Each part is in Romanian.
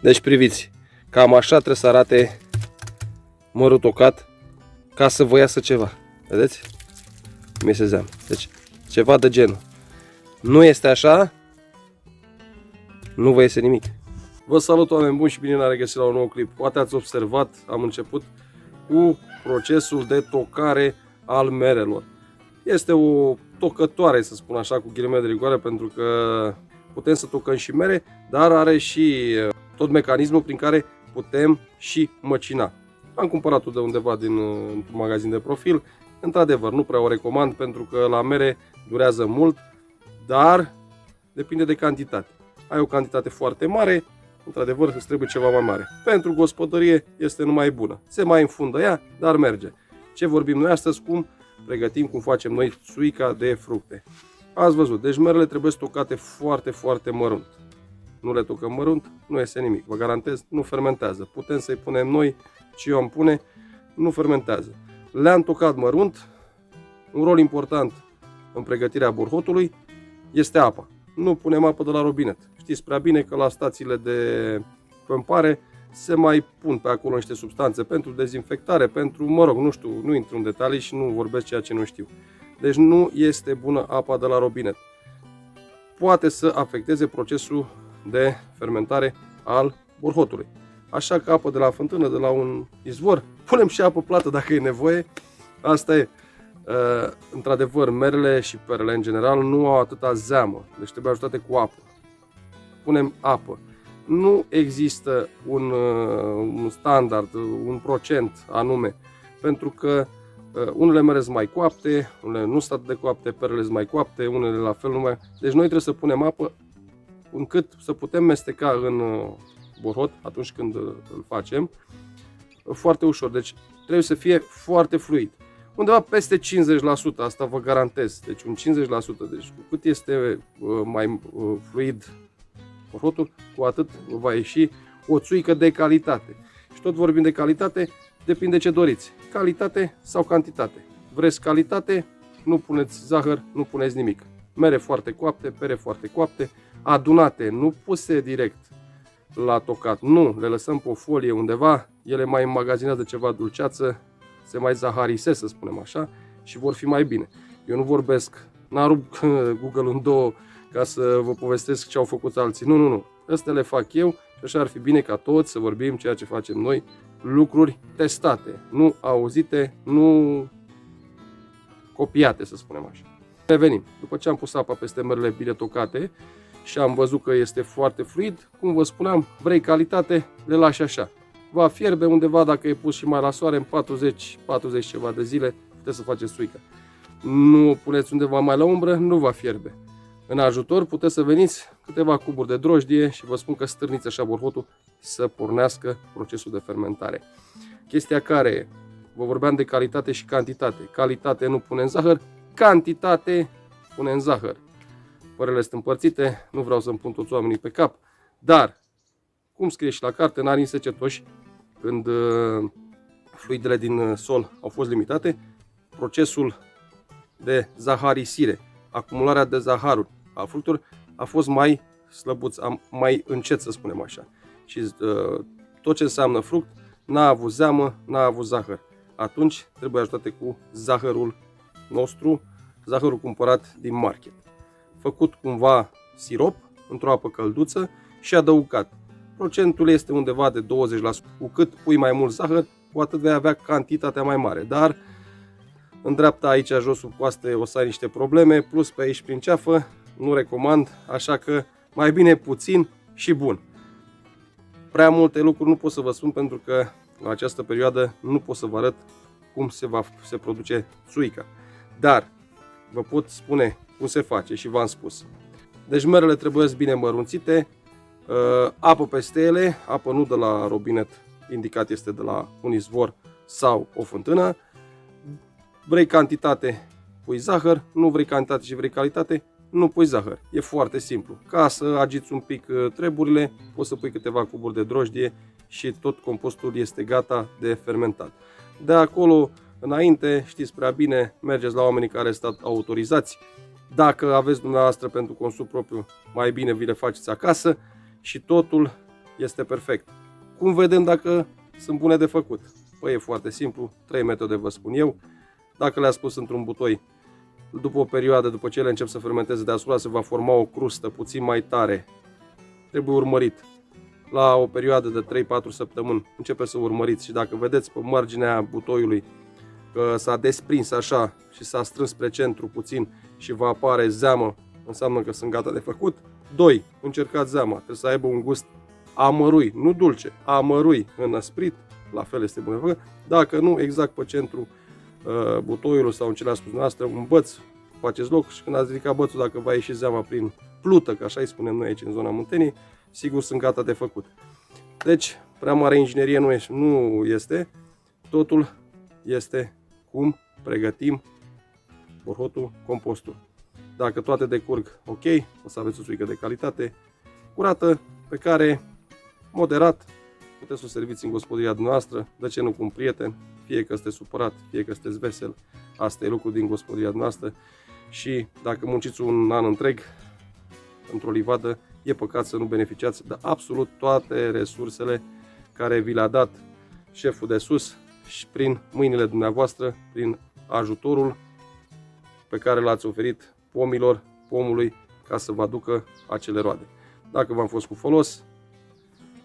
Deci priviți, cam așa trebuie să arate mărul tocat ca să vă iasă ceva. Vedeți? Mesezeam. Deci ceva de genul. Nu este așa, nu vă iese nimic. Vă salut, oameni buni, și bine ne-am regăsit la un nou clip. Poate ați observat, am început cu procesul de tocare al merelor. Este o tocătoare, să spun așa, cu ghilimele de rigoare, pentru că putem să tocăm și mere, dar are și tot mecanismul prin care putem și măcina. Am cumpărat-o de undeva dintr-un magazin de profil. Într-adevăr, nu prea o recomand pentru că la mere durează mult, dar depinde de cantitate. Ai o cantitate foarte mare, într-adevăr îți trebuie ceva mai mare. Pentru gospodărie este numai bună. Se mai înfundă ea, dar merge. Ce vorbim noi astăzi? Cum pregătim, cum facem noi țuica de fructe. Ați văzut, deci merele trebuie tocate foarte, foarte mărunt. Nu le tocăm mărunt, nu iese nimic. Vă garantez, nu fermentează. Putem să-i punem noi, ce eu am pune, nu fermentează. Le-am tocat mărunt. Un rol important în pregătirea borhotului este apa. Nu punem apă de la robinet. Știți prea bine că la stațiile de pămpare se mai pun pe acolo niște substanțe pentru dezinfectare, pentru, mă rog, nu știu, nu intru în detalii și nu vorbesc ceea ce nu știu. Deci nu este bună apa de la robinet. Poate să afecteze procesul de fermentare al borhotului. Așa că apă de la fântână, de la un izvor, punem și apă plată dacă e nevoie. Asta e. Într-adevăr, merele și perele în general nu au atâta zeamă, deci trebuie ajutate cu apă. Punem apă. Nu există un standard, un procent anume, pentru că unele mere sunt mai coapte, unele nu sunt atât de coapte, perele sunt mai coapte, unele la fel numai. Deci noi trebuie să punem apă încât să putem mesteca în borhot atunci când îl facem foarte ușor. Deci trebuie să fie foarte fluid. Undeva peste 50%, asta vă garantez. Deci un 50%, deci cu cât este mai fluid borhotul, cu atât va ieși o țuică de calitate. Și tot vorbim de calitate, depinde ce doriți. Calitate sau cantitate. Vreți calitate, nu puneți zahăr, nu puneți nimic. Mere foarte coapte, pere foarte coapte, adunate, nu puse direct la tocat. Nu, le lăsăm pe o folie undeva, ele mai înmagazinează ceva dulceață, se mai zaharisesc, să spunem așa, și vor fi mai bine. Eu nu vorbesc, n-am rupt Google în două ca să vă povestesc ce au făcut alții. Nu, nu, nu. Astea le fac eu și așa ar fi bine ca toți să vorbim ceea ce facem noi, lucruri testate, nu auzite, nu copiate, să spunem așa. Revenim. După ce am pus apa peste merele bine tocate și am văzut că este foarte fluid, cum vă spuneam, vrei calitate, le lași așa. Va fierbe undeva, dacă e pus și mai la soare, în 40 ceva de zile, puteți să faceți țuica. Nu o puneți undeva mai la umbră, nu va fierbe. În ajutor puteți să veniți câteva cuburi de drojdie și vă spun că stârniți așa borhotul să pornească procesul de fermentare. Chestia care vă vorbeam de calitate și cantitate. Calitate nu punem zahăr, cantitate punem zahăr. Părele sunt împărțite, nu vreau să-mi pun toți oamenii pe cap, dar, cum scrie și la carte, în anii secetoși, când fluidele din sol au fost limitate, procesul de zaharisire, acumularea de zaharuri a fructelor a fost mai slăbuț, mai încet, să spunem așa. Și tot ce înseamnă fruct n-a avut zeamă, n-a avut zahăr. Atunci trebuie ajutate cu zahărul nostru, zahărul cumpărat din market. Făcut cumva sirop într-o apă călduță și adăugat. Procentul este undeva de 20%. Cu cât pui mai mult zahăr, cu atât vei avea cantitatea mai mare. Dar în dreapta, aici jos sub coaste, o să ai niște probleme, plus pe aici prin ceafă, nu recomand, așa că mai bine puțin și bun. Prea multe lucruri nu pot să vă spun pentru că în această perioadă nu pot să vă arăt cum se produce țuica. Dar vă pot spune cum se face și v-am spus. Deci merele trebuie bine mărunțite, apă peste ele, apă nu de la robinet, indicat este de la un izvor sau o fântână. Vrei cantitate, pui zahăr, nu vrei cantitate și vrei calitate, nu pui zahăr. E foarte simplu. Ca să agiți un pic treburile, poți să pui câteva cuburi de drojdie și tot compostul este gata de fermentat. De acolo înainte, știți prea bine, mergeți la oamenii care sunt autorizați. Dacă aveți dumneavoastră pentru consum propriu, mai bine vi le faceți acasă și totul este perfect. Cum vedem dacă sunt bune de făcut? Păi e foarte simplu, 3 metode vă spun eu. Dacă le-ați pus într-un butoi, după o perioadă, după ce ele încep să fermenteze deasupra, se va forma o crustă puțin mai tare. Trebuie urmărit. La o perioadă de 3-4 săptămâni începe să urmăriți și dacă vedeți pe marginea butoiului că s-a desprins așa și s-a strâns spre centru puțin și va apare zeamă, înseamnă că sunt gata de făcut. 2. Încercați zeama, trebuie să aibă un gust amărui, nu dulce, amărui, înăsprit, la fel este bun de făcut. Dacă nu, exact pe centru butoiului sau în ce le-a spus noastră, un băț, faceți loc și când ați ridicat bățul, dacă va ieși zeama prin plută, că așa îi spunem noi aici în zona Munteniei, sigur sunt gata de făcut. Deci, prea mare inginerie nu este, totul este cum pregătim borhotul, compostul. Dacă toate decurg ok, o să aveți o suică de calitate, curată, pe care, moderat, puteți să o serviți în gospodăria dumneavoastră, de ce nu cu un prieten, fie că sunteți supărat, fie că sunteți vesel, asta e lucru din gospodăria dumneavoastră și dacă munciți un an întreg într-o livadă, e păcat să nu beneficiați de absolut toate resursele care vi le-a dat șeful de sus și prin mâinile dumneavoastră, prin ajutorul pe care l-ați oferit pomului ca să vă aducă acele roade. Dacă v-am fost cu folos,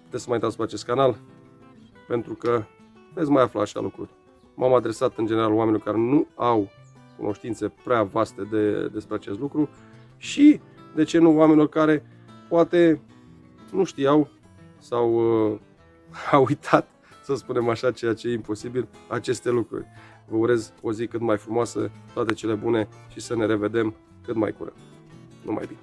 puteți să mai intrați pe acest canal pentru că veți mai afla așa lucruri. M-am adresat în general oamenilor care nu au cunoștințe prea vaste despre acest lucru și, de ce nu, oamenilor care poate nu știau sau au uitat, să spunem așa, ceea ce e imposibil, aceste lucruri. Vă urez o zi cât mai frumoasă, toate cele bune și să ne revedem cât mai curând. Numai bine!